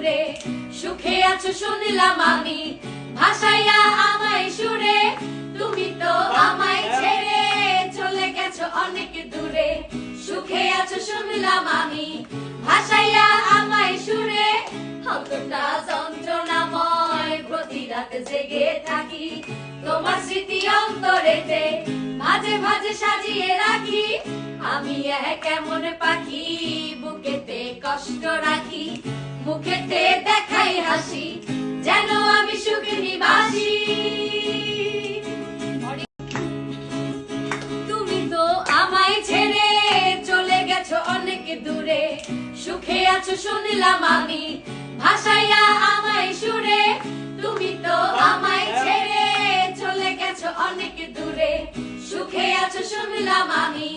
দূরে সুখে আছো শুনলাম আমি ভাসাইয়া আমায় সুরে তুমি তো আমায় ছেড়ে চলে গেছো অনেক দূরে সুখে আছো শুনলাম আমি ভাসাইয়া আমায় সুরে কতটা যন্ত্রণাময় প্রতি রাত জেগে থাকি তোমার স্মৃতি অন্তরেতে মাঝে মাঝে সাজিয়ে রাখি আমি এক এমন পাখি বুকেতে কষ্ট রাখি মুখেতে দেখাই হাসি যেন আমি সুখে নিবাসী তুমি তো আমায় ছেড়ে চলে গেছো অনেক দূরে সুখে আছো শুনলাম আমি ভাসাইয়া আমায় সুরে তুমি তো আমায় ছেড়ে চলে গেছো অনেক দূরে সুখে আছো শুনলাম আমি